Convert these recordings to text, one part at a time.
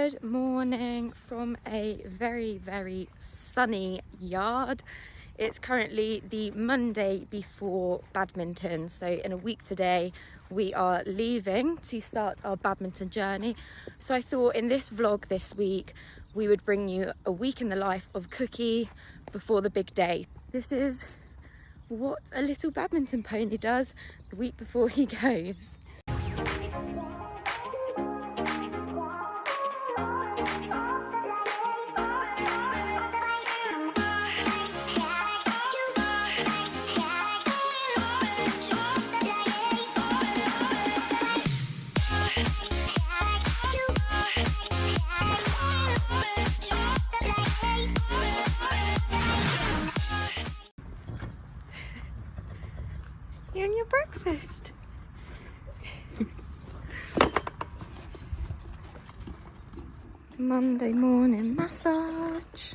Good morning from a very, very sunny yard. It's currently the Monday before badminton, so in a week today we are leaving to start our badminton journey. So I thought in this vlog this week we would bring you a week in the life of Cookie before the big day. This is what a little badminton pony does the week before he goes. You're on your breakfast. Monday morning massage.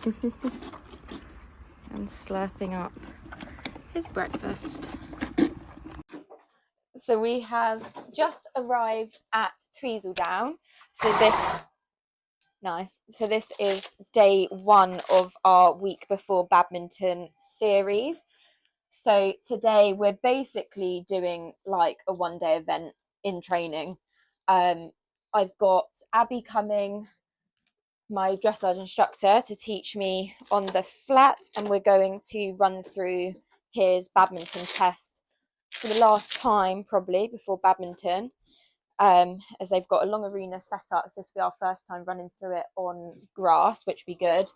And slurping up his breakfast. So we have just arrived at Tweezledown. So this is day one of our week before badminton series. So today we're basically doing like a one-day event in training. I've got Abby coming, my dressage instructor, to teach me on the flat, and we're going to run through his badminton test for the last time probably before badminton, as they've got a long arena set up, so this will be our first time running through it on grass, which will be good.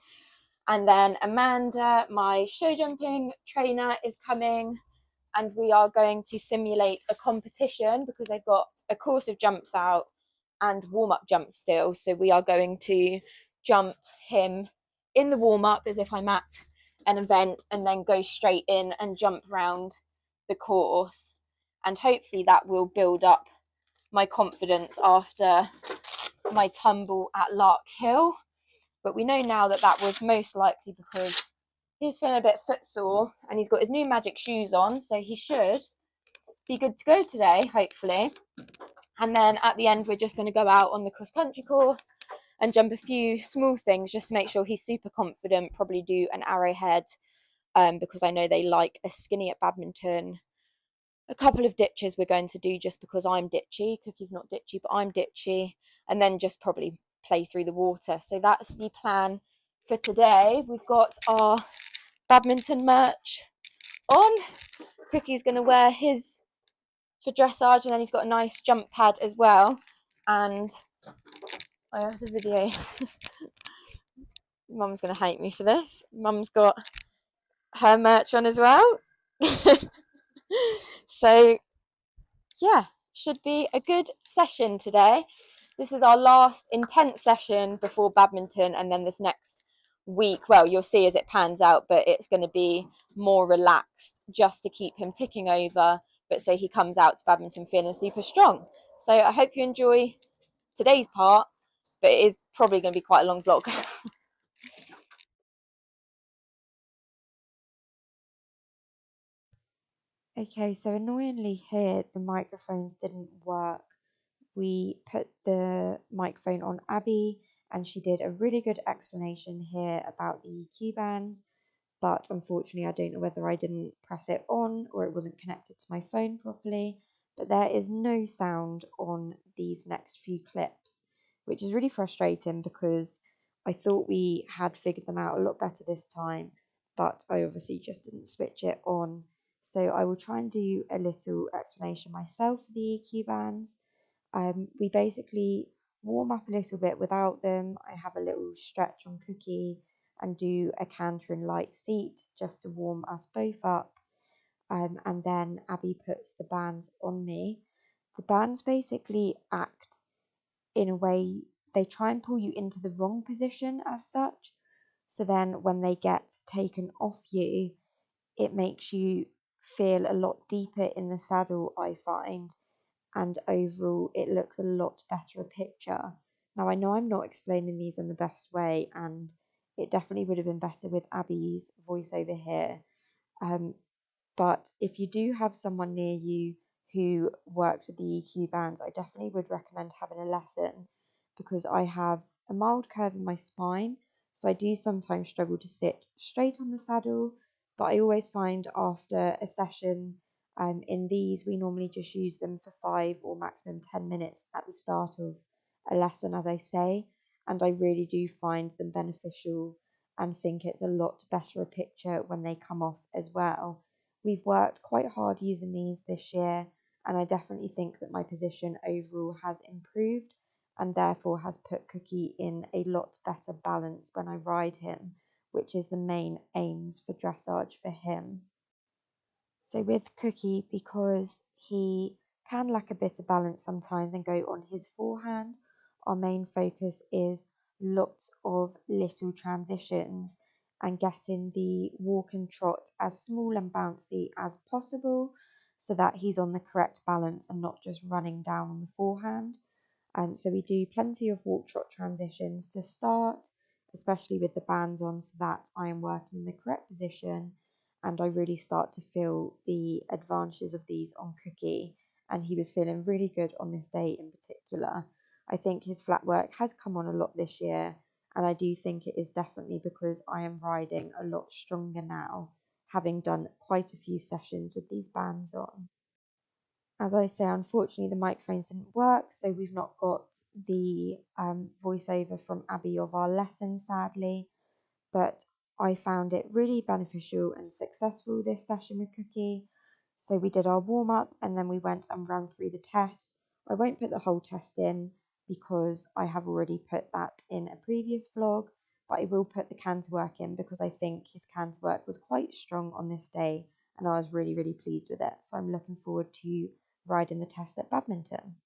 And then Amanda, my show jumping trainer, is coming, and we are going to simulate a competition because they've got a course of jumps out and warm-up jumps still. So we are going to jump him in the warm-up as if I'm at an event, and then go straight in and jump around the course. And hopefully that will build up my confidence after my tumble at Lark Hill. But we know now that that was most likely because he's feeling a bit footsore and he's got his new magic shoes on, so he should be good to go today, hopefully. And then at the end, we're just going to go out on the cross-country course and jump a few small things just to make sure he's super confident, probably do an arrowhead, because I know they like a skinny at badminton. A couple of ditches we're going to do just because I'm ditchy. Cookie's not ditchy, but I'm ditchy. And then just probably play through the water. So that's the plan for today. We've got our badminton merch on. Cookie's going to wear his for dressage, and then he's got a nice jump pad as well. And I have a video. Mum's going to hate me for this. Mum's got her merch on as well. So yeah, should be a good session today. This is our last intense session before badminton, and then this next week, well, you'll see as it pans out, but it's going to be more relaxed just to keep him ticking over, but so he comes out to badminton feeling super strong. So I hope you enjoy today's part, but it is probably going to be quite a long vlog. Okay, so annoyingly here, the microphones didn't work. We put the microphone on Abby, and she did a really good explanation here about the EQ bands, but unfortunately I don't know whether I didn't press it on or it wasn't connected to my phone properly. But there is no sound on these next few clips, which is really frustrating because I thought we had figured them out a lot better this time, but I obviously just didn't switch it on. So I will try and do a little explanation myself for the EQ bands. We basically warm up a little bit without them. I have a little stretch on Cookie and do a canter and light seat just to warm us both up. And then Abby puts the bands on me. The bands basically act in a way, they try and pull you into the wrong position as such. So then when they get taken off you, it makes you feel a lot deeper in the saddle, I find. And overall it looks a lot better a picture. Now I know I'm not explaining these in the best way, and it definitely would have been better with Abby's voiceover here. But if you do have someone near you who works with the EQ bands, I definitely would recommend having a lesson, because I have a mild curve in my spine, so I do sometimes struggle to sit straight on the saddle, but I always find after a session in these, we normally just use them for 5 or maximum 10 minutes at the start of a lesson, as I say, and I really do find them beneficial and think it's a lot better a picture when they come off as well. We've worked quite hard using these this year, and I definitely think that my position overall has improved and therefore has put Cookie in a lot better balance when I ride him, which is the main aims for dressage for him. So with Cookie, because he can lack a bit of balance sometimes and go on his forehand, our main focus is lots of little transitions and getting the walk and trot as small and bouncy as possible so that he's on the correct balance and not just running down on the forehand. So we do plenty of walk trot transitions to start, especially with the bands on, so that I am working in the correct position and I really start to feel the advantages of these on Cookie, and he was feeling really good on this day in particular. I think his flat work has come on a lot this year, and I do think it is definitely because I am riding a lot stronger now, having done quite a few sessions with these bands on. As I say, unfortunately, the microphones didn't work, so we've not got the voiceover from Abby of our lesson, sadly, but I found it really beneficial and successful this session with Cookie. So we did our warm-up and then we went and ran through the test. I won't put the whole test in because I have already put that in a previous vlog, but I will put the canter work in because I think his canter work was quite strong on this day and I was really, really pleased with it. So I'm looking forward to riding the test at Badminton.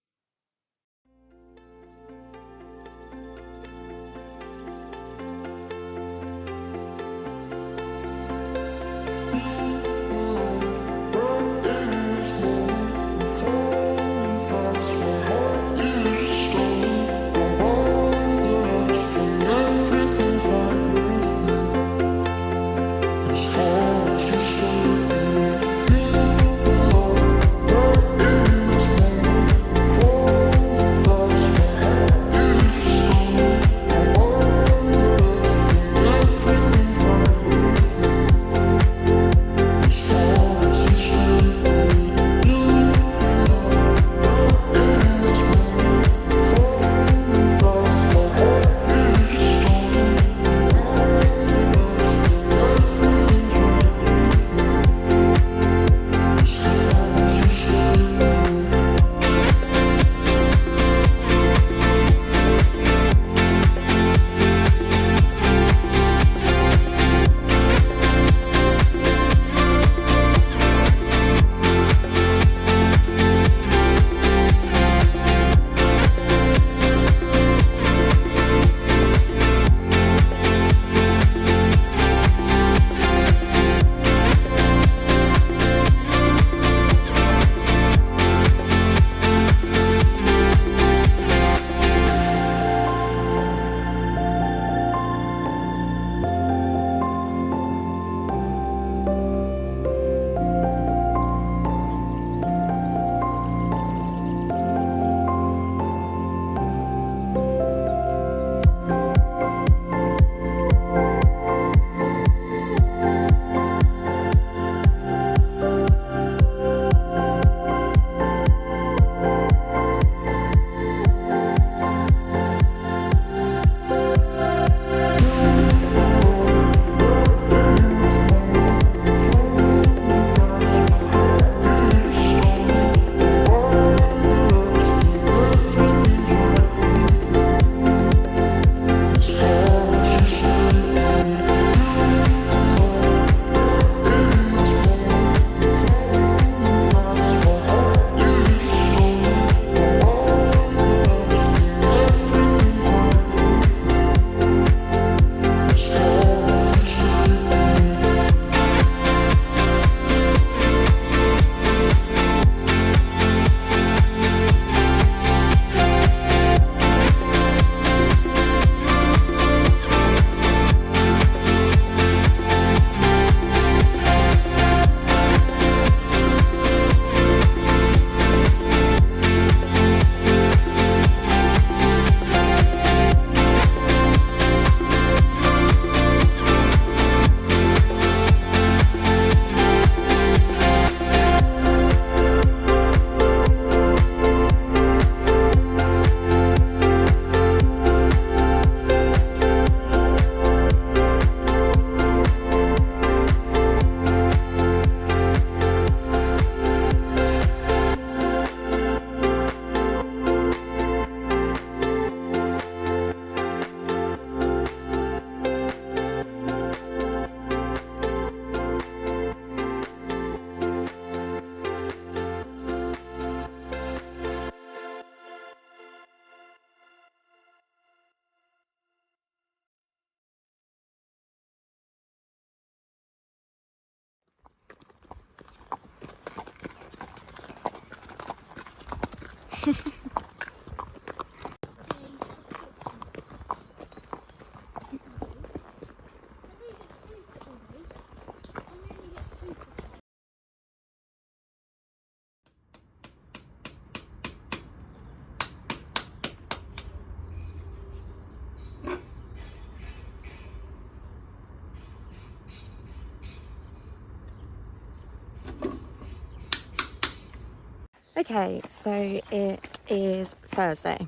Okay, so it is Thursday.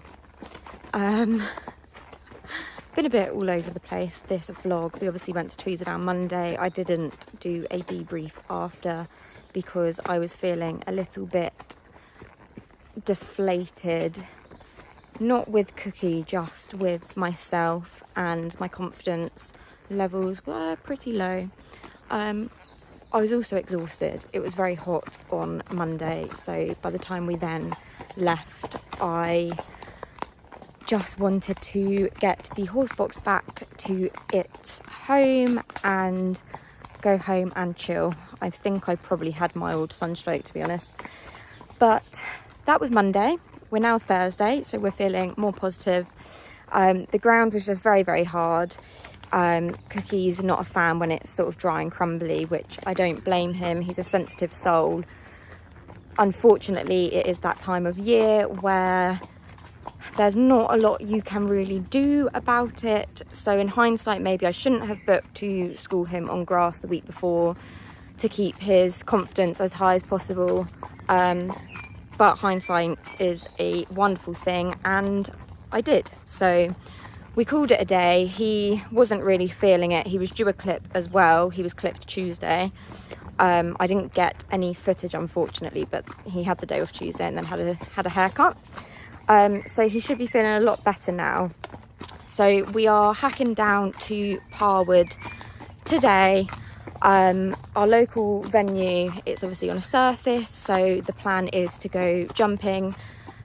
Been a bit all over the place, this vlog. We obviously went to Tweezerdown Monday. I didn't do a debrief after because I was feeling a little bit deflated. Not with Cookie, just with myself, and my confidence levels were pretty low. I was also exhausted. It was very hot on Monday, so by the time we then left, I just wanted to get the horse box back to its home and go home and chill. I think I probably had mild sunstroke, to be honest. But that was Monday. We're now Thursday, so we're feeling more positive. The ground was just very, very hard. Cookie's not a fan when it's sort of dry and crumbly, which I don't blame him. He's a sensitive soul. Unfortunately, it is that time of year where there's not a lot you can really do about it. So in hindsight, maybe I shouldn't have booked to school him on grass the week before to keep his confidence as high as possible. But hindsight is a wonderful thing, and I did. So we called it a day. He wasn't really feeling it. He was due a clip as well. He was clipped Tuesday. I didn't get any footage, unfortunately, but he had the day off Tuesday and then had a haircut. So he should be feeling a lot better now. So we are hacking down to Parwood today. Our local venue, it's obviously on a surface, so the plan is to go jumping,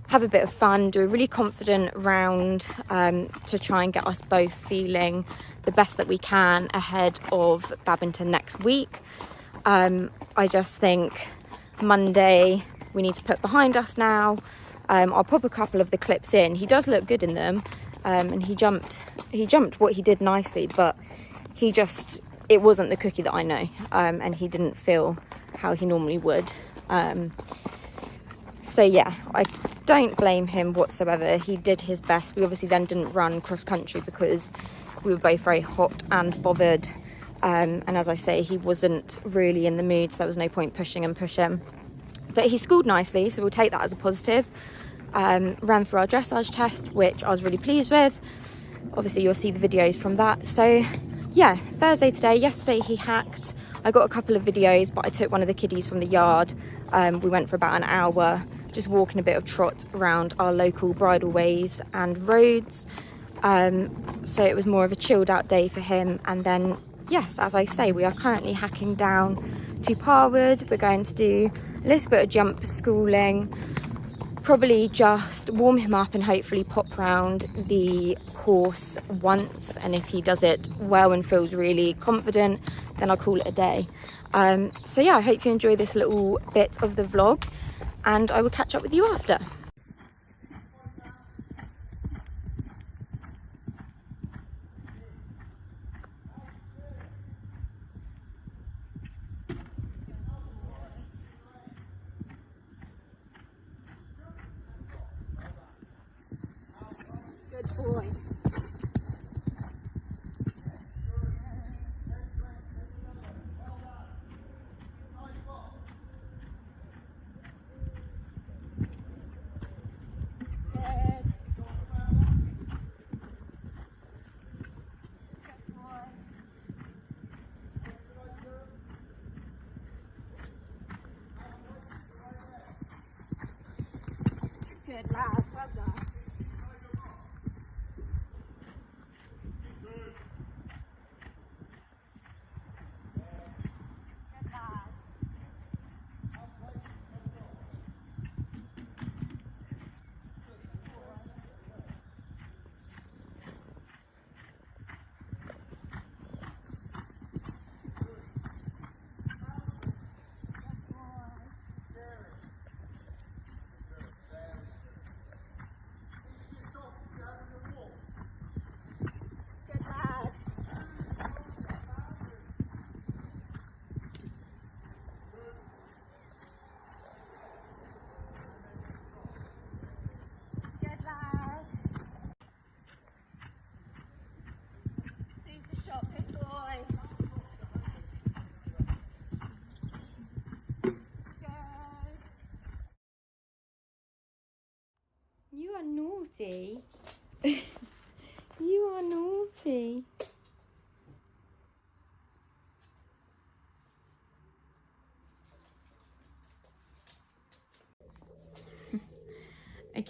have a bit of fun, do a really confident round to try and get us both feeling the best that we can ahead of Badminton next week. I just think Monday we need to put behind us now. I'll pop a couple of the clips in. He does look good in them, and he jumped what he did nicely, but it wasn't the Cookie that I know, and he didn't feel how he normally would. So yeah, I don't blame him whatsoever. He did his best. We obviously then didn't run cross country because we were both very hot and bothered, and as I say, he wasn't really in the mood, so there was no point pushing and pushing. But he schooled nicely, so we'll take that as a positive. Ran through our dressage test, which I was really pleased with. Obviously you'll see the videos from that. So yeah, Thursday today. Yesterday he hacked. I got a couple of videos, but I took one of the kiddies from the yard. We went for about an hour, just walking a bit of trot around our local bridleways and roads. So it was more of a chilled out day for him. And then, yes, as I say, we are currently hacking down to Parwood. We're going to do a little bit of jump schooling, probably just warm him up and hopefully pop round the course once, and if he does it well and feels really confident, then I'll call it a day. So yeah, I hope you enjoy this little bit of the vlog, and I will catch up with you after. Good boy.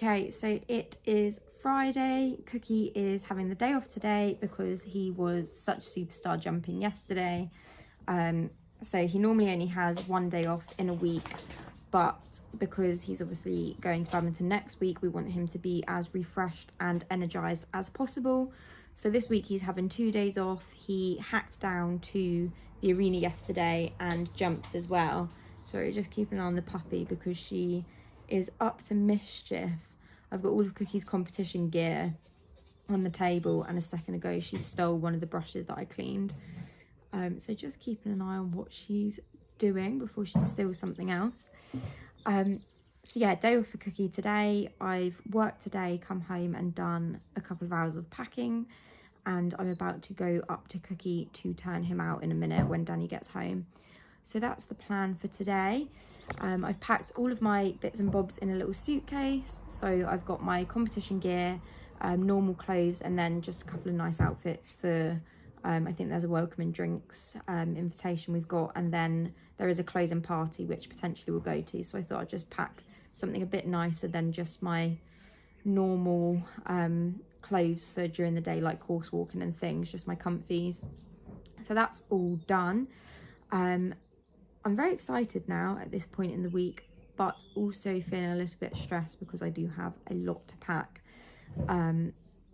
Okay, so it is Friday. Cookie is having the day off today because he was such superstar jumping yesterday. So he normally only has one day off in a week, but because he's obviously going to badminton next week, we want him to be as refreshed and energized as possible. So this week he's having 2 days off. He hacked down to the arena yesterday and jumped as well. Sorry, just keep an eye on the puppy because she is up to mischief. I've got all of Cookie's competition gear on the table, and a second ago she stole one of the brushes that I cleaned. So just keeping an eye on what she's doing before she steals something else. So yeah, day off for Cookie today. I've worked today, come home and done a couple of hours of packing, and I'm about to go up to Cookie to turn him out in a minute when Danny gets home. So that's the plan for today. I've packed all of my bits and bobs in a little suitcase. So I've got my competition gear, normal clothes, and then just a couple of nice outfits for, I think there's a welcome and drinks invitation we've got, and then there is a closing party which potentially we'll go to. So I thought I'd just pack something a bit nicer than just my normal clothes for during the day, like course walking and things, just my comfies. So that's all done. I'm very excited now at this point in the week, but also feeling a little bit stressed because I do have a lot to pack,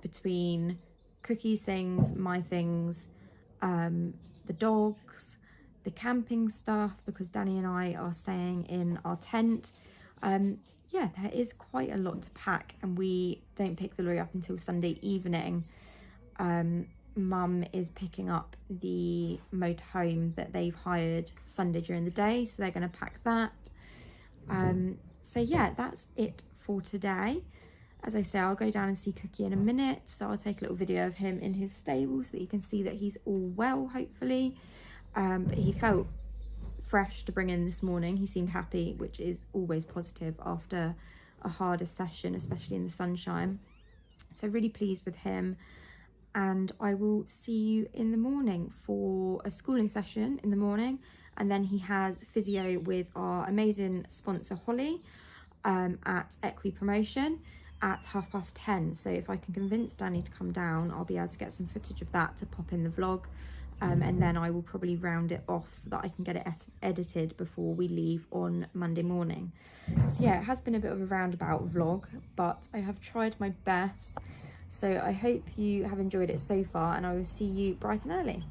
between Cookie's things, my things, the dogs, the camping stuff, because Danny and I are staying in our tent. Yeah, there is quite a lot to pack, and we don't pick the lorry up until Sunday evening. Mum is picking up the motorhome that they've hired Sunday during the day, so they're going to pack that. So yeah, that's it for today. As I say, I'll go down and see Cookie in a minute, so I'll take a little video of him in his stable so that you can see that he's all well, hopefully. But he felt fresh to bring in this morning. He seemed happy, which is always positive after a harder session, especially in the sunshine. So really pleased with him. And I will see you in the morning for a schooling session in the morning, and then he has physio with our amazing sponsor Holly at Equi Promotion at 10:30. So if I can convince Danny to come down, I'll be able to get some footage of that to pop in the vlog, and then I will probably round it off so that I can get it edited before we leave on Monday morning. So yeah, it has been a bit of a roundabout vlog, but I have tried my best. So I hope you have enjoyed it so far, and I will see you bright and early.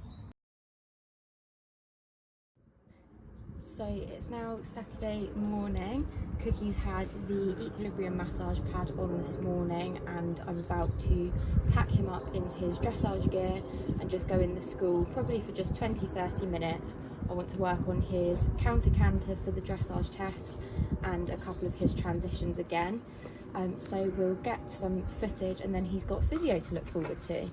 So it's now Saturday morning. Cookie's had the equilibrium massage pad on this morning, and I'm about to tack him up into his dressage gear and just go in the school, probably for just 20-30 minutes. I want to work on his counter canter for the dressage test and a couple of his transitions again. So we'll get some footage, and then he's got physio to look forward to.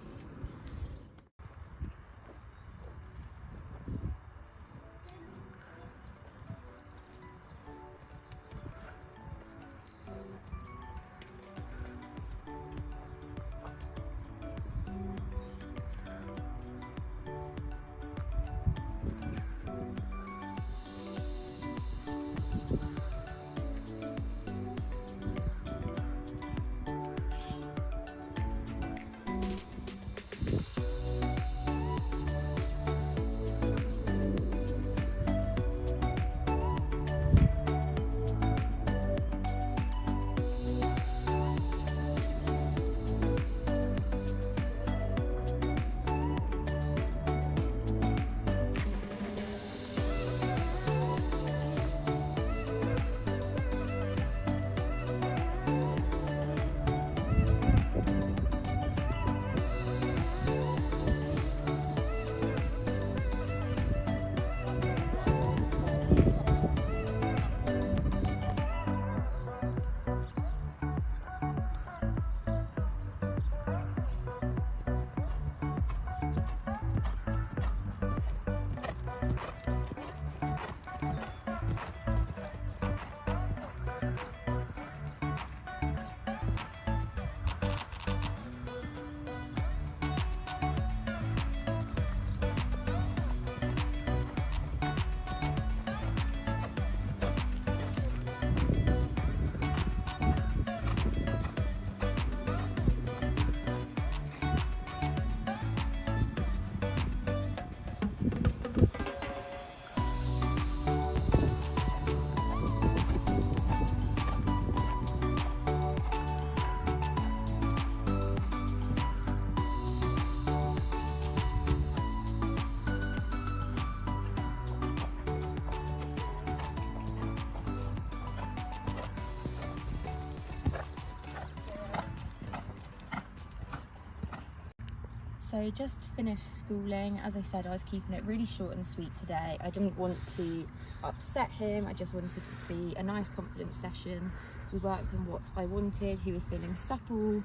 So just finished schooling. As I said, I was keeping it really short and sweet today. I didn't want to upset him. I just wanted it to be a nice, confident session. We worked on what I wanted. He was feeling supple,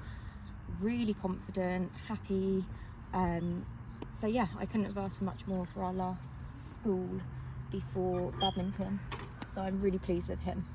really confident, happy. So yeah, I couldn't have asked for much more for our last school before badminton. So I'm really pleased with him.